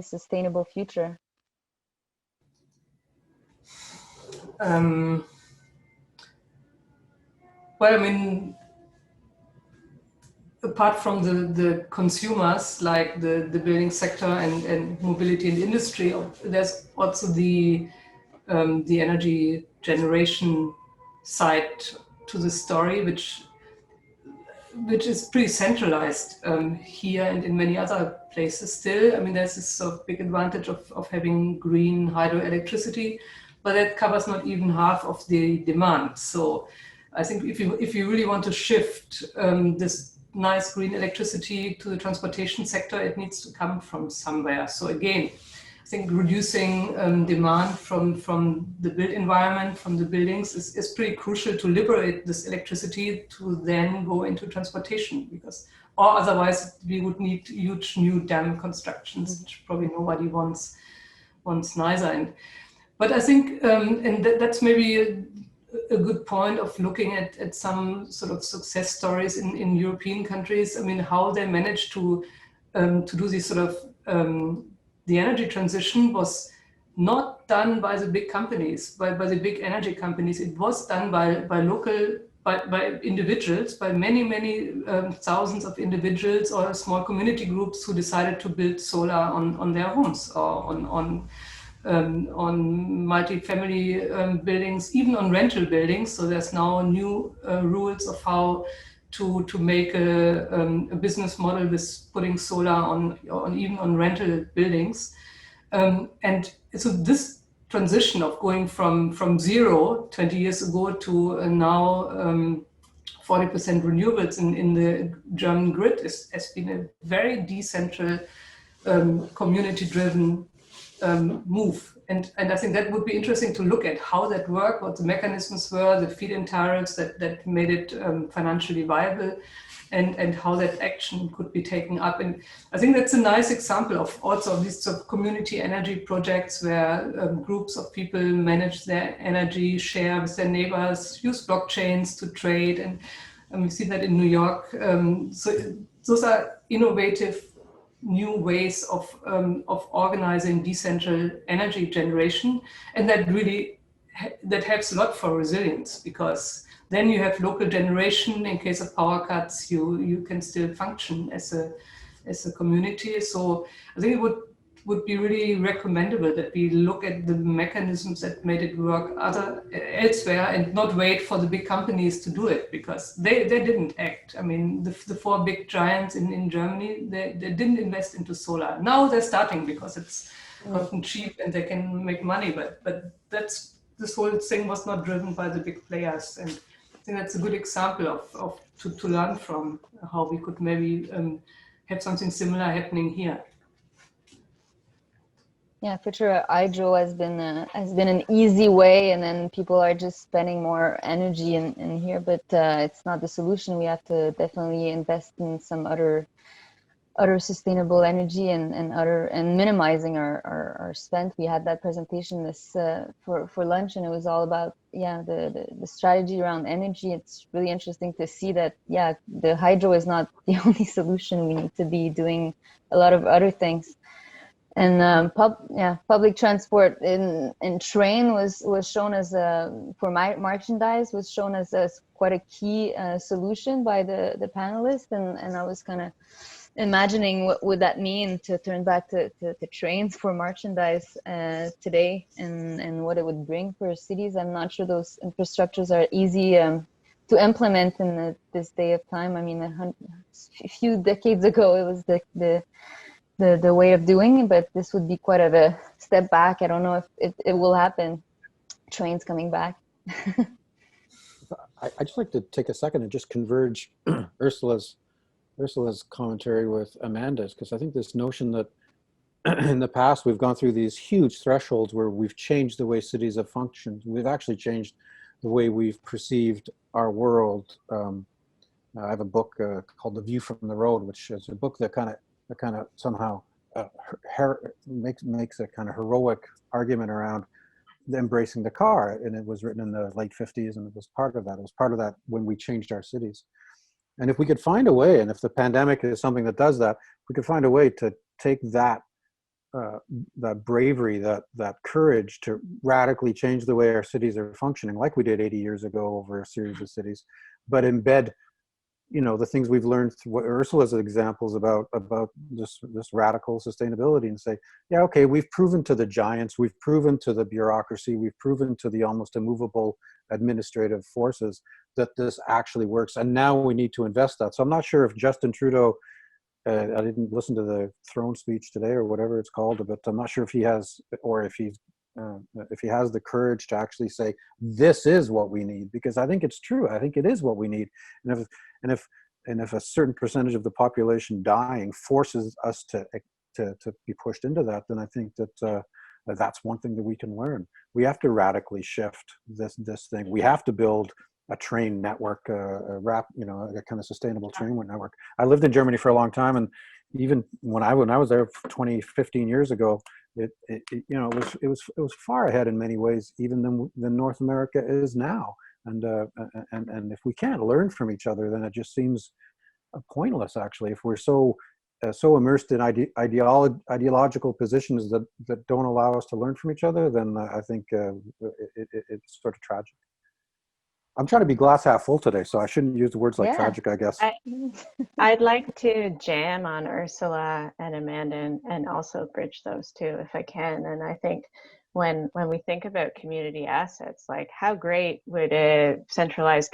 [SPEAKER 2] sustainable future.
[SPEAKER 6] Well, I mean, apart from the consumers, like the building sector and mobility and industry, there's also the energy generation side to the story, which is pretty centralized here and in many other places still. I mean, there's this sort of big advantage of having green hydroelectricity, but that covers not even half of the demand. So I think if you really want to shift this nice green electricity to the transportation sector, it needs to come from somewhere. So again, I think reducing demand from the built environment, from the buildings, is pretty crucial to liberate this electricity to then go into transportation, or otherwise we would need huge new dam constructions, which probably nobody wants neither. But I think, and that's maybe a good point of looking at some sort of success stories in European countries. I mean, how they managed to do this sort of the energy transition was not done by the big companies, by the big energy companies. It was done by local, by individuals, by many thousands of individuals or small community groups who decided to build solar on their homes, or on multi-family buildings, even on rental buildings. So there's now new rules of how to make a business model with putting solar on even on rental buildings. And so this transition of going from zero 20 years ago to now 40% renewables in the German grid has been a very decentral, community-driven move. And I think that would be interesting to look at how that worked, what the mechanisms were, the feed-in tariffs that made it financially viable, and how that action could be taken up. And I think that's a nice example of also these sort of community energy projects where groups of people manage their energy, share with their neighbors, use blockchains to trade. And we see that in New York. So those are innovative new ways of organizing decentral energy generation, and that really that helps a lot for resilience, because then you have local generation. In case of power cuts, you can still function as a community. So I think it would would be really recommendable that we look at the mechanisms that made it work elsewhere and not wait for the big companies to do it, because they didn't act. I mean, the four big giants in Germany, they didn't invest into solar. Now they're starting because it's gotten cheap and they can make money, but this whole thing was not driven by the big players. And I think that's a good example to learn from, how we could maybe have something similar happening here.
[SPEAKER 2] Yeah, for sure. Hydro has been an easy way, and then people are just spending more energy in here. But it's not the solution. We have to definitely invest in some other sustainable energy and minimizing our spend. We had that presentation this for lunch, and it was all about the strategy around energy. It's really interesting to see that the hydro is not the only solution. We need to be doing a lot of other things. And public transport in train was shown as for merchandise was shown as quite a key solution by the panelists, and I was kind of imagining what would that mean to turn back to trains for merchandise today, and what it would bring for cities. I'm not sure those infrastructures are easy to implement in this day of time. I mean, a few decades ago, it was the way of doing it, but this would be quite of a step back. I don't know if it will happen. Trains coming back.
[SPEAKER 3] I'd just like to take a second and just converge Ursula's commentary with Amanda's, because I think this notion that in the past we've gone through these huge thresholds where we've changed the way cities have functioned. We've actually changed the way we've perceived our world. I have a book called The View from the Road, which is a book that kind of somehow makes a kind of heroic argument around embracing the car, and it was written in the late 50s, and it was part of that. It was part of that when we changed our cities. And if we could find a way, and if the pandemic is something that does that, we could find a way to take that bravery, that courage to radically change the way our cities are functioning, like we did 80 years ago over a series of cities, but embed the things we've learned through what Ursula's examples about this radical sustainability, and say, yeah, okay, we've proven to the giants, we've proven to the bureaucracy, we've proven to the almost immovable administrative forces that this actually works, and now we need to invest that. So I'm not sure if Justin Trudeau, I didn't listen to the throne speech today or whatever it's called, but I'm not sure if he has, or if he has the courage to actually say, this is what we need, because I think it's true. I think it is what we need. And if a certain percentage of the population dying forces us to be pushed into that, then I think that that's one thing that we can learn. We have to radically shift this thing. We have to build a train network, a kind of sustainable train network. I lived in Germany for a long time, and even when I was there 15 years ago, it was far ahead in many ways, even than North America is now. And if we can't learn from each other, then it just seems pointless. Actually, if we're so immersed in ideological positions that don't allow us to learn from each other, then I think it's sort of tragic. I'm trying to be glass half full today, so I shouldn't use the words like tragic, I guess.
[SPEAKER 5] I'd like to jam on Ursula and Amanda and also bridge those two if I can. And I think when we think about community assets, like how great would a centralized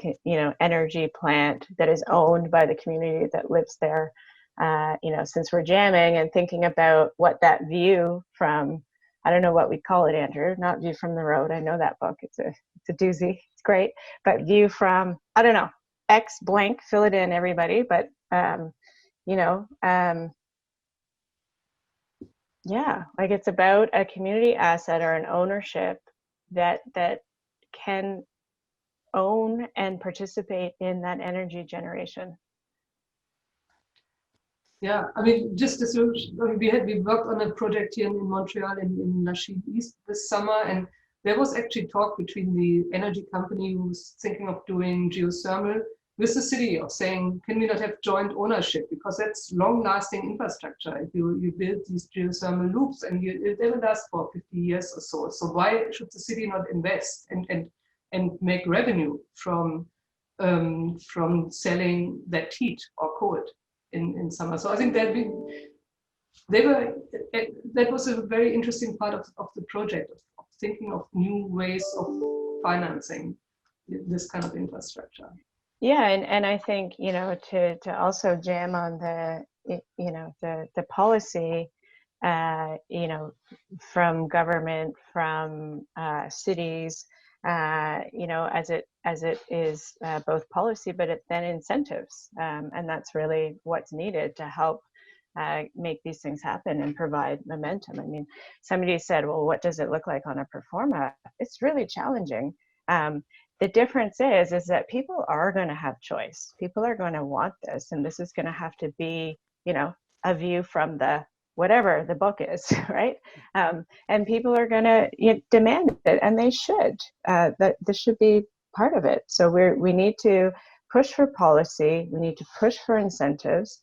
[SPEAKER 5] energy plant that is owned by the community that lives there, since we're jamming and thinking about what that view from, I don't know what we call it, Andrew, not View from the Road. I know that book. It's a doozy. It's great. But view from, I don't know, X blank, fill it in, everybody. But, like it's about a community asset or an ownership that can own and participate in that energy generation.
[SPEAKER 6] Yeah, I mean, just as we worked on a project here in Montreal in Lachine East this summer, and there was actually talk between the energy company who was thinking of doing geothermal with the city of saying, can we not have joint ownership? Because that's long-lasting infrastructure. If you build these geothermal loops and they will last for 50 years or so. So why should the city not invest and make revenue from selling that heat or cold in summer? So I think that they were, that was a very interesting part of the project, of thinking of new ways of financing this kind of infrastructure.
[SPEAKER 5] Yeah, and I think, you know, to also jam on the, you know, the policy, you know, from government, from cities, you know, as it is both policy, but then incentives, and that's really what's needed to help make these things happen and provide momentum. I mean, somebody said, well, what does it look like on a pro forma? It's really challenging. The difference is that people are going to have choice. People are going to want this, and this is going to have to be, you know, a view from the whatever the book is, right? And people are going to, you know, demand it, and they should. That this should be part of it. So we need to push for policy. We need to push for incentives.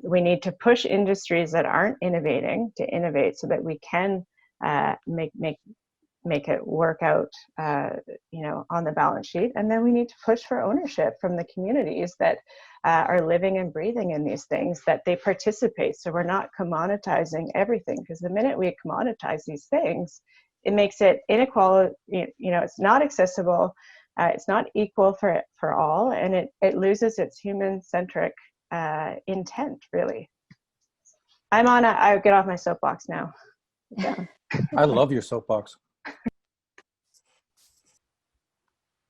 [SPEAKER 5] We need to push industries that aren't innovating to innovate, so that we can make it work out, you know, on the balance sheet. And then we need to push for ownership from the communities that are living and breathing in these things, that they participate. So we're not commoditizing everything, because the minute we commoditize these things, it makes it inequality. You know, it's not accessible. It's not equal for all, and it loses its human-centric intent, really. I get off my soapbox now. Yeah.
[SPEAKER 3] I love your soapbox.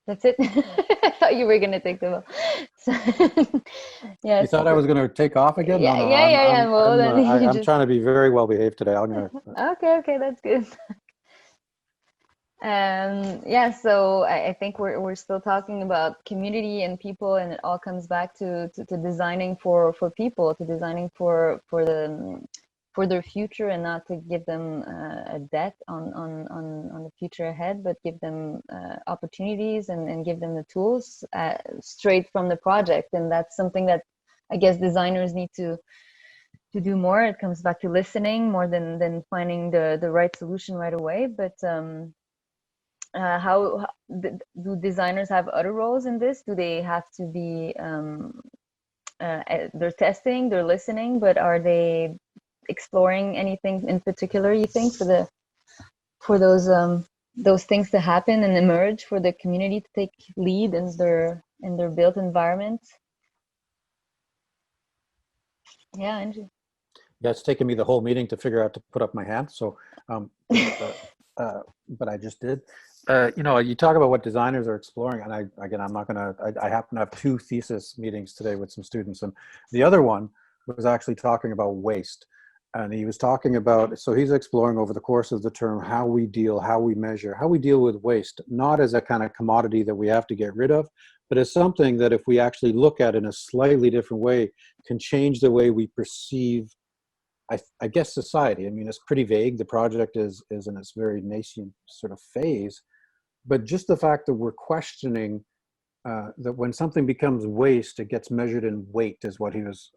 [SPEAKER 2] That's it. I thought you were gonna take the ball. So, yes.
[SPEAKER 3] You thought I was going to take off again?
[SPEAKER 2] Yeah,
[SPEAKER 3] No,
[SPEAKER 2] yeah. Well, then you
[SPEAKER 3] I'm
[SPEAKER 2] just
[SPEAKER 3] trying to be very well behaved today. I'm going to.
[SPEAKER 2] okay. That's good. Yeah. So I think we're still talking about community and people, and it all comes back to designing for people, to designing for their future, and not to give them a debt on the future ahead, but give them opportunities and give them the tools straight from the project. And that's something that I guess designers need to do more. It comes back to listening more than finding the right solution right away. But how do designers have other roles in this? Do they have to be they're testing, they're listening, but are they exploring anything in particular, you think, for those things to happen and emerge, for the community to take lead in their built environment? Yeah, Andrew.
[SPEAKER 3] Yeah, it's taken me the whole meeting to figure out to put up my hand. So, but I just did. You know, you talk about what designers are exploring, and I'm not going to. I happen to have 2 thesis meetings today with some students, and the other one was actually talking about waste. And he was talking about, so he's exploring over the course of the term how we deal, how we measure, how we deal with waste, not as a kind of commodity that we have to get rid of, but as something that if we actually look at in a slightly different way, can change the way we perceive, I guess, society. I mean, it's pretty vague. The project is in its very nascent sort of phase, but just the fact that we're questioning that when something becomes waste, it gets measured in weight, is what he was.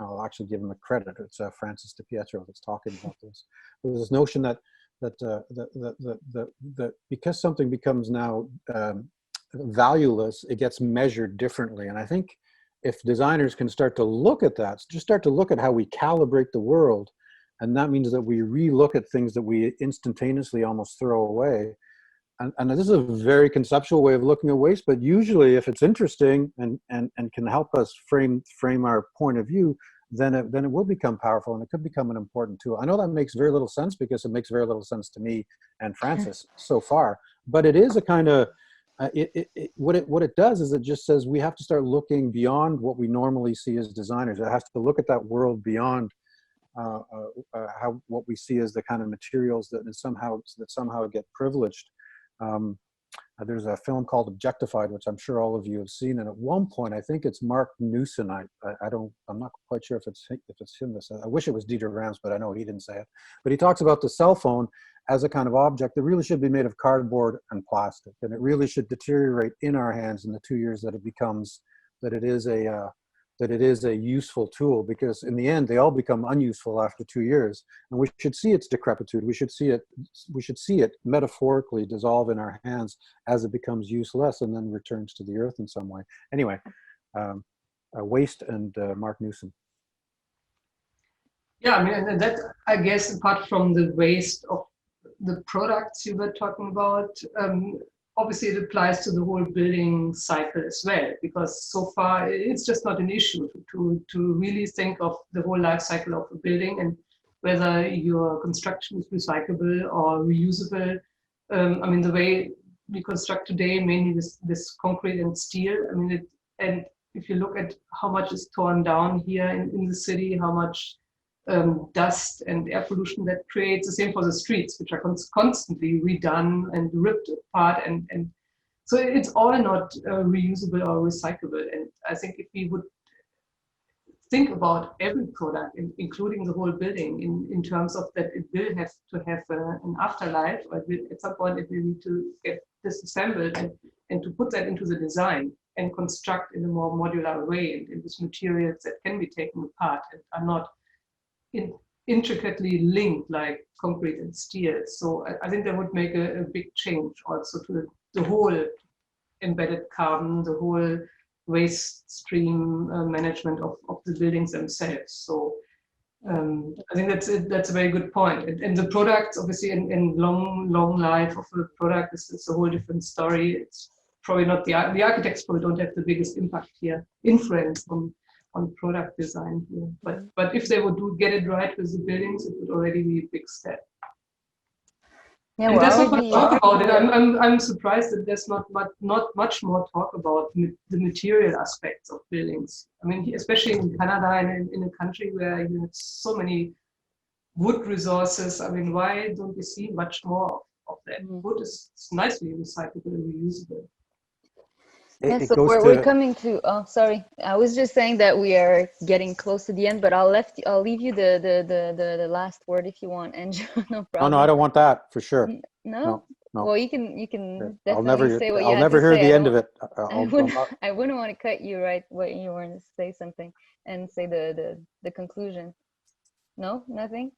[SPEAKER 3] I'll actually give him the credit. It's Francis DiPietro that's talking about this. There's this notion that because something becomes now valueless, it gets measured differently. And I think if designers can start to look at that, just start to look at how we calibrate the world, and that means that we re-look at things that we instantaneously almost throw away. And this is a very conceptual way of looking at waste, but usually if it's interesting and can help us frame our point of view, then it will become powerful, and it could become an important tool. I know that makes very little sense, because it makes very little sense to me and Francis so far, but it is a kind of, what it does is it just says we have to start looking beyond what we normally see as designers. It has to look at that world beyond how what we see as the kind of materials that somehow get privileged. There's a film called Objectified, which I'm sure all of you have seen, and at one point I think it's Mark Newson. I'm not quite sure if it's him. I wish it was Dieter Rams, but I know he didn't say it. But he talks about the cell phone as a kind of object that really should be made of cardboard and plastic, and it really should deteriorate in our hands in the 2 years that it is a useful tool, because in the end they all become unuseful after 2 years, and we should see its decrepitude. We should see it metaphorically dissolve in our hands as it becomes useless and then returns to the earth in some way. Anyway, waste and Mark Newson.
[SPEAKER 6] Yeah, I mean, and that, I guess, apart from the waste of the products you were talking about, obviously it applies to the whole building cycle as well, because so far it's just not an issue to really think of the whole life cycle of a building and whether your construction is recyclable or reusable. I mean, the way we construct today, mainly this concrete and steel, I mean, and if you look at how much is torn down here in the city, how much dust and air pollution that creates. The same for the streets, which are constantly redone and ripped apart. And so it's all not reusable or recyclable. And I think if we would think about every product, including the whole building, in terms of that it will have to have an afterlife, or at some point it will need to get disassembled and to put that into the design and construct in a more modular way and with materials that can be taken apart and are not intricately linked like concrete and steel. So I think that would make a big change also to the whole embedded carbon, the whole waste stream management of the buildings themselves. So I think that's a very good point. And the products, obviously, in long life of a product is a whole different story. It's probably not the architects probably don't have the biggest impact here, influence on product design here. But if they would get it right with the buildings, it would already be a big step.
[SPEAKER 2] Yeah,
[SPEAKER 6] And
[SPEAKER 2] we're
[SPEAKER 6] there's not much
[SPEAKER 2] already.
[SPEAKER 6] talk about it. I'm surprised that there's not much more talk about the material aspects of buildings. I mean, especially in Canada and in a country where you have so many wood resources. I mean, why don't we see much more of that? Wood is nicely recyclable and reusable.
[SPEAKER 2] Yeah,
[SPEAKER 3] It
[SPEAKER 2] so
[SPEAKER 3] goes
[SPEAKER 2] we're
[SPEAKER 3] to,
[SPEAKER 2] coming to. Oh, sorry. I was just saying that we are getting close to the end, but I'll leave you the last word if you want, Andrew. No
[SPEAKER 3] no,
[SPEAKER 2] problem.
[SPEAKER 3] I don't want that for sure.
[SPEAKER 2] No?
[SPEAKER 3] No.
[SPEAKER 2] Well, you can
[SPEAKER 3] I'll
[SPEAKER 2] definitely say what you
[SPEAKER 3] I'll
[SPEAKER 2] had
[SPEAKER 3] never
[SPEAKER 2] to
[SPEAKER 3] hear
[SPEAKER 2] say.
[SPEAKER 3] the
[SPEAKER 2] I
[SPEAKER 3] end of
[SPEAKER 2] don't-
[SPEAKER 3] it.
[SPEAKER 2] I wouldn't want to cut you right what you want to say something and say the conclusion. No, nothing.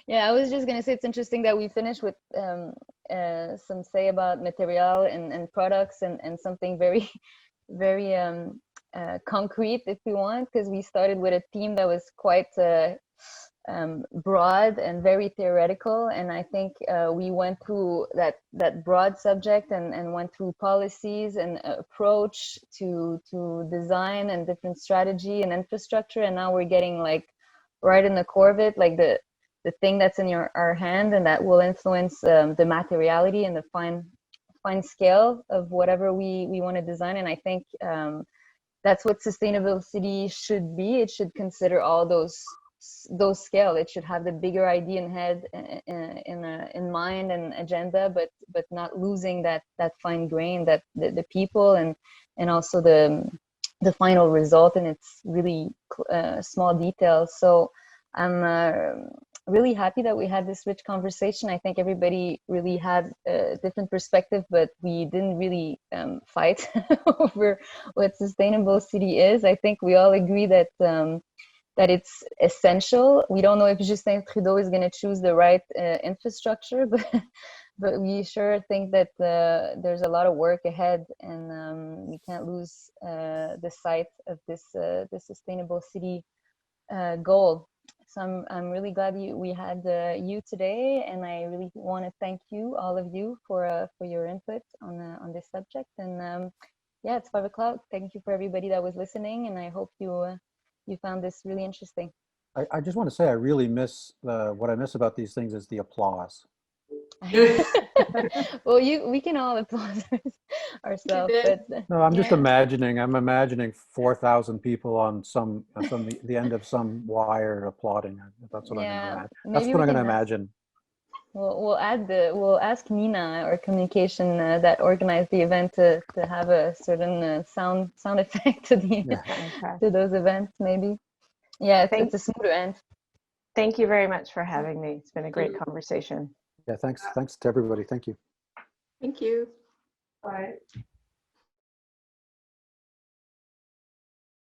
[SPEAKER 2] Yeah, I was just gonna say it's interesting that we finished with some say about material and products and something very very concrete if we want, because we started with a theme that was quite broad and very theoretical, and I think we went through that broad subject and went through policies and approach to design and different strategy and infrastructure, and now we're getting like right in the core of it, like the thing that's in our hand and that will influence the materiality and the fine scale of whatever we want to design. And I think that's what sustainable city should be. It should consider all those scale. It should have the bigger idea in head, in mind and agenda, but not losing that fine grain, that the people and also the final result and its really small details. So I'm really happy that we had this rich conversation. I think everybody really had a different perspective, but we didn't really fight over what sustainable city is. I think we all agree that that it's essential. We don't know if Justin Trudeau is going to choose the right infrastructure, but we sure think that there's a lot of work ahead, and we can't lose the sight of this sustainable city goal. So I'm really glad we had you today, and I really want to thank you, all of you, for your input on this subject. And yeah, it's 5 o'clock. Thank you for everybody that was listening, and I hope you found this really interesting.
[SPEAKER 3] I just want to say I really miss what I miss about these things is the applause.
[SPEAKER 2] Well, we can all applaud ourselves, but
[SPEAKER 3] No, I'm
[SPEAKER 2] yeah.
[SPEAKER 3] just imagining. I'm imagining 4,000 people on the end of some wire applauding. That's what I'm going to imagine. That's what I'm going to imagine.
[SPEAKER 2] We'll ask Nina, our communication that organized the event, to have a certain sound effect to to those events, maybe. Yeah, it's a smoother end.
[SPEAKER 5] Thank you very much for having me. It's been a great conversation.
[SPEAKER 3] Yeah, thanks to everybody. Thank you.
[SPEAKER 4] Thank you.
[SPEAKER 6] Bye.